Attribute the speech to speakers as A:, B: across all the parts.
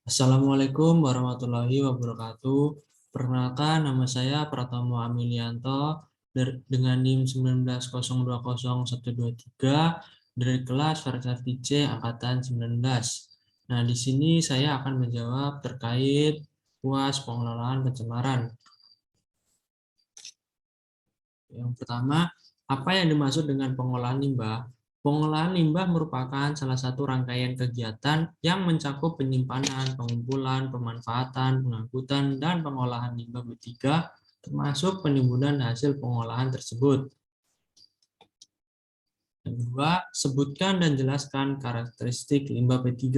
A: Assalamualaikum warahmatullahi wabarakatuh. Perkenalkan, nama saya Pratama Amilianto dengan NIM 19020123 dari kelas Fakultas C angkatan 19. Nah, di sini saya akan menjawab terkait UAS pengelolaan pencemaran. Yang pertama, apa yang dimaksud dengan pengolahan limbah? Pengolahan limbah merupakan salah satu rangkaian kegiatan yang mencakup penyimpanan, pengumpulan, pemanfaatan, pengangkutan, dan pengolahan limbah B3, termasuk penimbunan hasil pengolahan tersebut. Yang kedua, sebutkan dan jelaskan karakteristik limbah B3.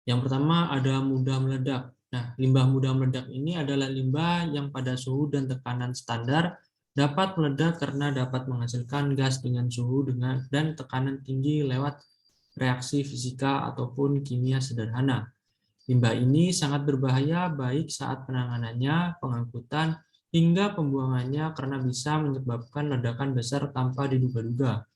A: Yang pertama ada mudah meledak. Nah, limbah mudah meledak ini adalah limbah yang pada suhu dan tekanan standar dapat meledak karena dapat menghasilkan gas dengan suhu dan tekanan tinggi lewat reaksi fisika ataupun kimia sederhana. Limbah ini sangat berbahaya baik saat penanganannya, pengangkutan, hingga pembuangannya karena bisa menyebabkan ledakan besar tanpa diduga-duga.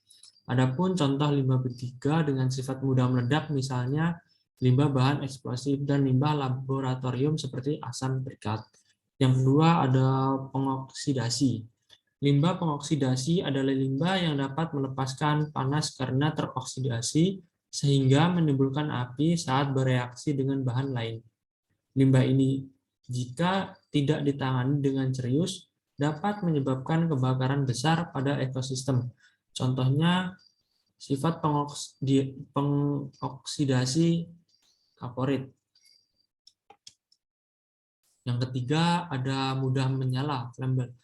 A: Adapun contoh limbah B3 dengan sifat mudah meledak misalnya limbah bahan eksplosif dan limbah laboratorium seperti asam berikat. Yang kedua ada pengoksidasi. Limbah pengoksidasi adalah limbah yang dapat melepaskan panas karena teroksidasi sehingga menimbulkan api saat bereaksi dengan bahan lain. Limbah ini jika tidak ditangani dengan serius dapat menyebabkan kebakaran besar pada ekosistem. Contohnya sifat pengoksidasi kaporit. Yang ketiga ada mudah menyala, flammable.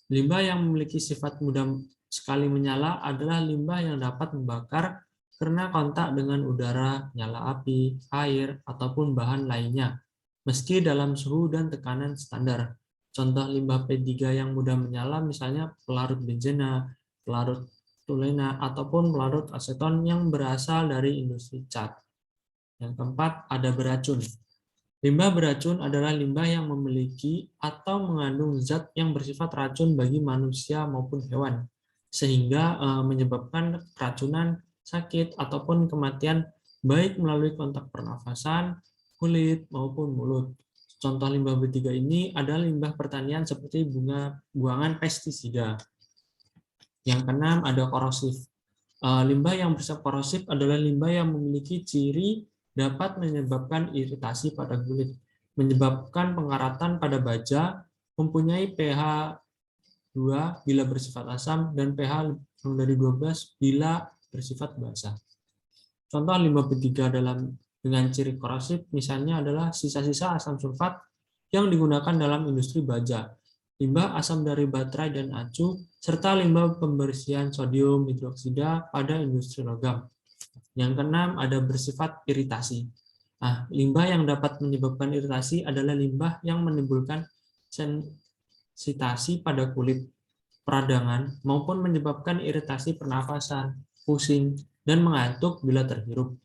A: Limbah yang memiliki sifat mudah sekali menyala adalah limbah yang dapat membakar karena kontak dengan udara, nyala api, air, ataupun bahan lainnya, meski dalam suhu dan tekanan standar. Contoh limbah P3 yang mudah menyala misalnya pelarut benzena, pelarut tulena, ataupun pelarut aseton yang berasal dari industri cat. Yang keempat, ada beracun. Limbah beracun adalah limbah yang memiliki atau mengandung zat yang bersifat racun bagi manusia maupun hewan, sehingga menyebabkan keracunan, sakit, ataupun kematian baik melalui kontak pernafasan, kulit, maupun mulut. Contoh limbah B3 ini adalah limbah pertanian seperti buangan pestisida. Yang keenam ada korosif. Limbah yang bersifat korosif adalah limbah yang memiliki ciri dapat menyebabkan iritasi pada kulit, menyebabkan pengaratan pada baja, mempunyai pH 2 bila bersifat asam, dan pH lebih dari 12 bila bersifat basa. Contoh limbah B3 dengan ciri korosif misalnya adalah sisa-sisa asam sulfat yang digunakan dalam industri baja, limbah asam dari baterai dan acu, serta limbah pembersihan sodium hidroksida pada industri logam. Yang keenam ada bersifat iritasi. Nah, limbah yang dapat menyebabkan iritasi adalah limbah yang menimbulkan sensitasi pada kulit, peradangan, maupun menyebabkan iritasi pernafasan, pusing, dan mengantuk bila terhirup.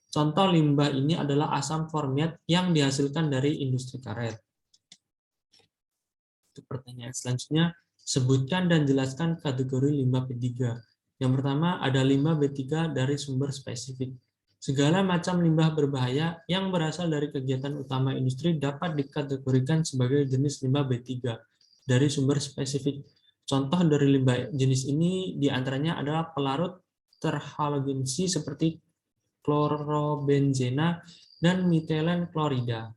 A: Contoh limbah ini adalah asam formiat yang dihasilkan dari industri karet. Untuk pertanyaan selanjutnya, sebutkan dan jelaskan kategori limbah B3. Yang pertama ada limbah B3 dari sumber spesifik. Segala macam limbah berbahaya yang berasal dari kegiatan utama industri dapat dikategorikan sebagai jenis limbah B3 dari sumber spesifik. Contoh dari limbah jenis ini diantaranya adalah pelarut terhalogensi seperti klorobenzena dan metilen klorida.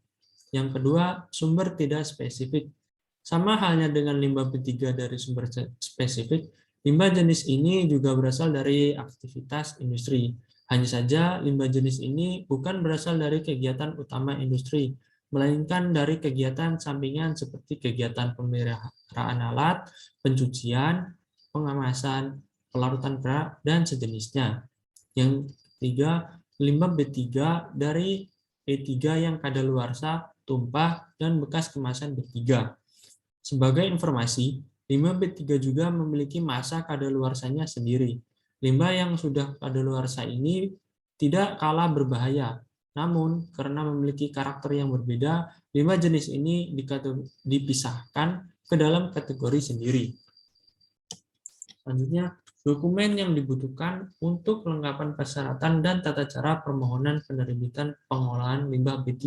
A: Yang kedua, sumber tidak spesifik. Sama halnya dengan limbah B3 dari sumber spesifik, limbah jenis ini juga berasal dari aktivitas industri. Hanya saja limbah jenis ini bukan berasal dari kegiatan utama industri, melainkan dari kegiatan sampingan seperti kegiatan pemeliharaan alat, pencucian, pengemasan, pelarutan berat, dan sejenisnya. Yang ketiga, limbah B3 dari B3 yang kadaluarsa, tumpah, dan bekas kemasan B3. Sebagai informasi, limbah B3 juga memiliki masa kadaluarsanya sendiri. Limbah yang sudah kadaluarsa ini tidak kalah berbahaya, namun karena memiliki karakter yang berbeda, limbah jenis ini dipisahkan ke dalam kategori sendiri. Selanjutnya, dokumen yang dibutuhkan untuk kelengkapan persyaratan dan tata cara permohonan penerbitan pengolahan limbah B3.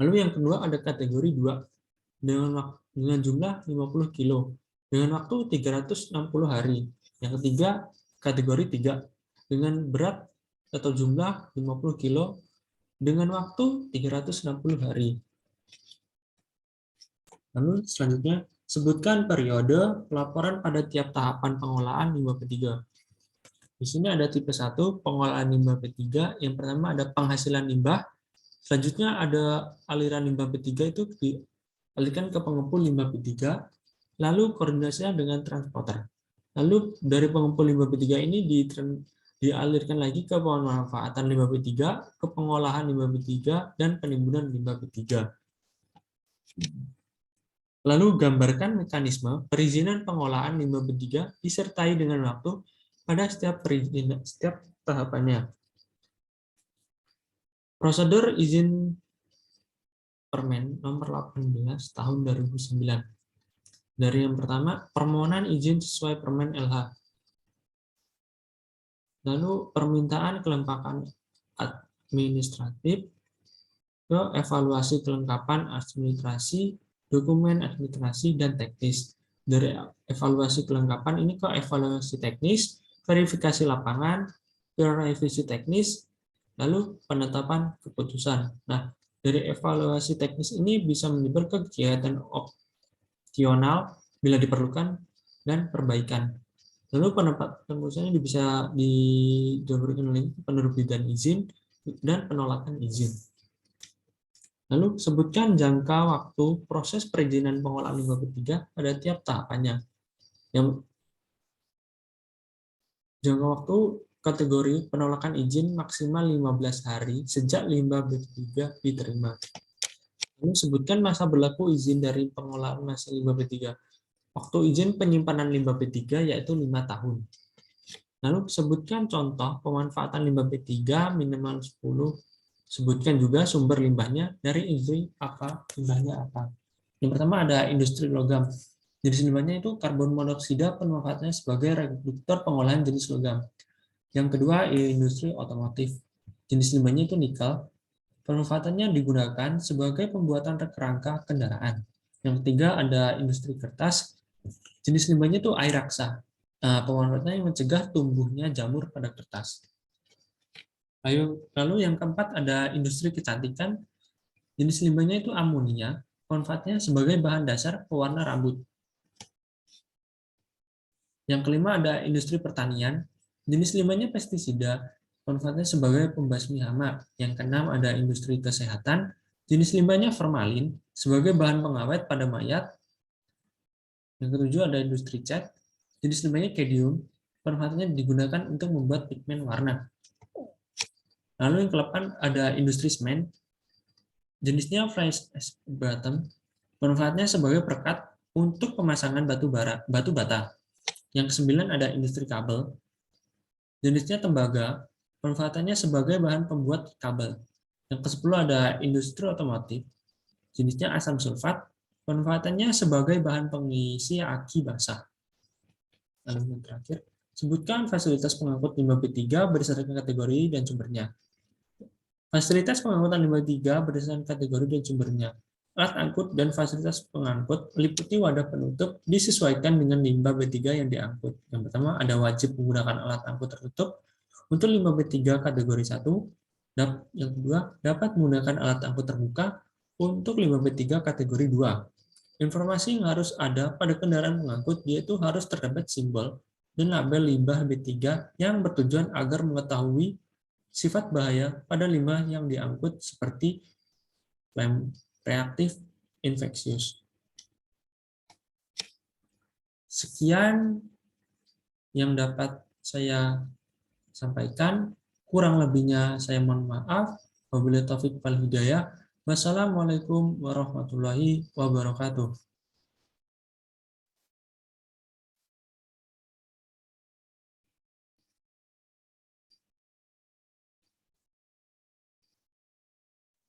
A: Lalu yang kedua ada kategori 2 dengan jumlah 50 kilo dengan waktu 360 hari. Yang ketiga kategori 3 dengan berat atau jumlah 50 kilo dengan waktu 360 hari. Lalu selanjutnya, sebutkan periode pelaporan pada tiap tahapan pengolahan limbah P3. Di sini ada tipe 1, pengolahan limbah P3. Yang pertama ada penghasilan limbah. Selanjutnya ada aliran limbah P3 itu dialirkan ke pengepul limbah P3, lalu koordinasinya dengan transporter. Lalu dari pengepul limbah P3 ini dialirkan lagi ke pemanfaatan limbah P3, ke pengolahan limbah P3, dan penimbunan limbah P3. Lalu gambarkan mekanisme perizinan pengolahan limbah P3 disertai dengan waktu pada setiap tahapannya. Prosedur izin Permen nomor 18 tahun 2009. Dari yang pertama, permohonan izin sesuai Permen LH. Lalu permintaan kelengkapan administratif, ke evaluasi kelengkapan administrasi, dokumen administrasi, dan teknis. Dari evaluasi kelengkapan ini ke evaluasi teknis, verifikasi lapangan, ke revisi teknis, lalu penetapan keputusan. Nah, dari evaluasi teknis ini bisa menyebar ke kegiatan opsional bila diperlukan dan perbaikan. Lalu penetapan keputusan ini bisa dijabarkan oleh penerbitan izin dan penolakan izin. Lalu sebutkan jangka waktu proses perizinan pengolahan limbah P3 pada tiap tahapannya. Yang jangka waktu kategori penolakan izin maksimal 15 hari sejak limbah P3 diterima. Lalu sebutkan masa berlaku izin dari pengolahan masa limbah P3. Waktu izin penyimpanan limbah P3 yaitu 5 tahun. Lalu sebutkan contoh pemanfaatan limbah P3 minimal 10. Sebutkan juga sumber limbahnya dari industri apa, limbahnya apa. Yang pertama ada industri logam. Jenis limbahnya itu karbon monoksida, pemanfaatannya sebagai reduktor pengolahan jenis logam. Yang kedua industri otomotif. Jenis limbahnya itu nikel. Pemanfaatannya digunakan sebagai pembuatan kerangka kendaraan. Yang ketiga ada industri kertas. Jenis limbahnya itu air raksa. Pemanfaatannya mencegah tumbuhnya jamur pada kertas. Lalu yang keempat ada industri kecantikan. Jenis limbahnya itu amonia. Manfaatnya sebagai bahan dasar pewarna rambut. Yang kelima ada industri pertanian. Jenis limbahnya pestisida. Manfaatnya sebagai pembasmi hama. Yang keenam ada industri kesehatan. Jenis limbahnya formalin sebagai bahan pengawet pada mayat. Yang ketujuh ada industri cat. Jenis limbahnya cadmium. Manfaatnya digunakan untuk membuat pigmen warna. Lalu yang ke-8 ada industri semen. Jenisnya flash bottom. Manfaatnya sebagai perekat untuk pemasangan batu bata. Yang ke-9 ada industri kabel. Jenisnya tembaga. Manfaatannya sebagai bahan pembuat kabel. Yang ke-10 ada industri otomotif. Jenisnya asam sulfat. Manfaatannya sebagai bahan pengisi aki basah. Lalu yang terakhir, sebutkan fasilitas pengangkut limbah P3 berdasarkan kategori dan sumbernya. Fasilitas pengangkutan limbah P3 berdasarkan kategori dan sumbernya. Alat angkut dan fasilitas pengangkut meliputi wadah penutup disesuaikan dengan limbah B3 yang diangkut. Yang pertama ada wajib menggunakan alat angkut tertutup untuk limbah B3 kategori 1. Yang kedua dapat menggunakan alat angkut terbuka untuk limbah B3 kategori 2. Informasi yang harus ada pada kendaraan pengangkut yaitu harus terdapat simbol dan label limbah B3 yang bertujuan agar mengetahui sifat bahaya pada limbah yang diangkut seperti reaktif infeksius. Sekian yang dapat saya sampaikan. Kurang lebihnya saya mohon maaf. Wabillahi taufiq wal hidayah. Wassalamualaikum warahmatullahi wabarakatuh.